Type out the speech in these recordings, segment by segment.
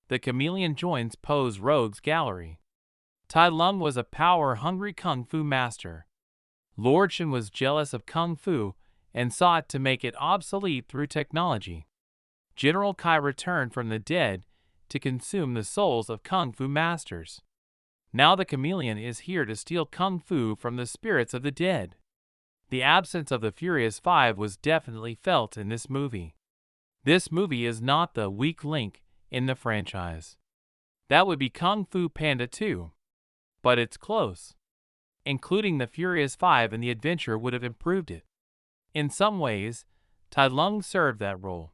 the chameleon joins Po's rogues gallery. Tai Lung was a power-hungry kung fu master. Lord Shen was jealous of kung fu and sought to make it obsolete through technology. General Kai returned from the dead to consume the souls of kung fu masters. Now the chameleon is here to steal kung fu from the spirits of the dead. The absence of the Furious Five was definitely felt in this movie. This movie is not the weak link in the franchise. That would be Kung Fu Panda 2. But it's close. Including the Furious Five and the adventure would have improved it. In some ways, Tai Lung served that role.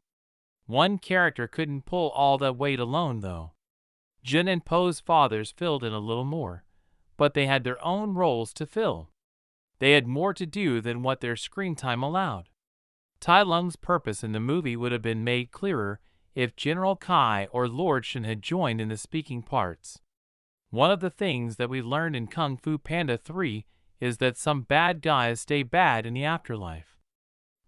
One character couldn't pull all that weight alone, though. Jin and Po's fathers filled in a little more, but they had their own roles to fill. They had more to do than what their screen time allowed. Tai Lung's purpose in the movie would have been made clearer if General Kai or Lord Shen had joined in the speaking parts. One of the things that we learned in Kung Fu Panda 3 is that some bad guys stay bad in the afterlife.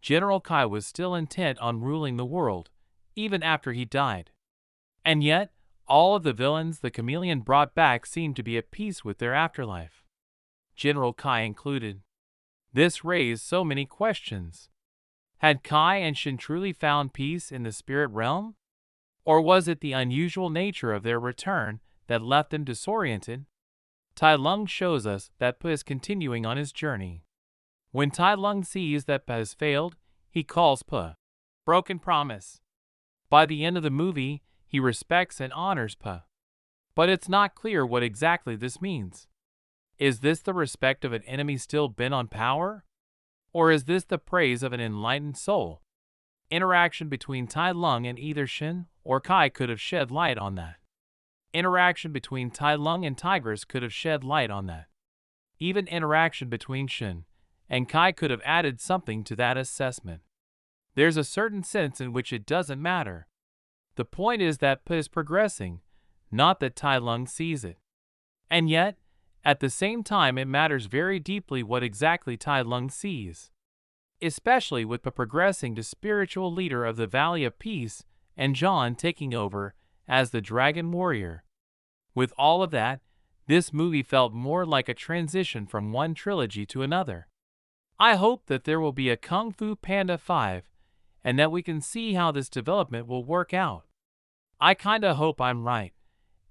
General Kai was still intent on ruling the world, even after he died. And yet, all of the villains the chameleon brought back seemed to be at peace with their afterlife. General Kai included. This raised so many questions. Had Kai and Shen truly found peace in the spirit realm? Or was it the unusual nature of their return that left them disoriented? Tai Lung shows us that Pa is continuing on his journey. When Tai Lung sees that Pa has failed, he calls Pa broken promise. By the end of the movie, he respects and honors Pa. But it's not clear what exactly this means. Is this the respect of an enemy still bent on power? Or is this the praise of an enlightened soul? Interaction between Tai Lung and either Shen or Kai could have shed light on that. Interaction between Tai Lung and Tigress could have shed light on that. Even interaction between Shen and Kai could have added something to that assessment. There's a certain sense in which it doesn't matter. The point is that Pa is progressing, not that Tai Lung sees it. And yet, at the same time, it matters very deeply what exactly Tai Lung sees. Especially with Pa progressing to spiritual leader of the Valley of Peace and John taking over as the Dragon Warrior. With all of that, this movie felt more like a transition from one trilogy to another. I hope that there will be a Kung Fu Panda 5 and that we can see how this development will work out. I kinda hope I'm right,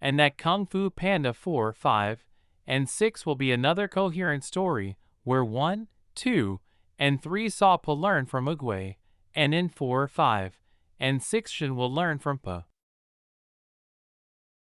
and that Kung Fu Panda 4, 5, and 6 will be another coherent story where 1, 2, and 3 saw Pa learn from Oogway, and in 4, 5, and 6 Shen will learn from Pa.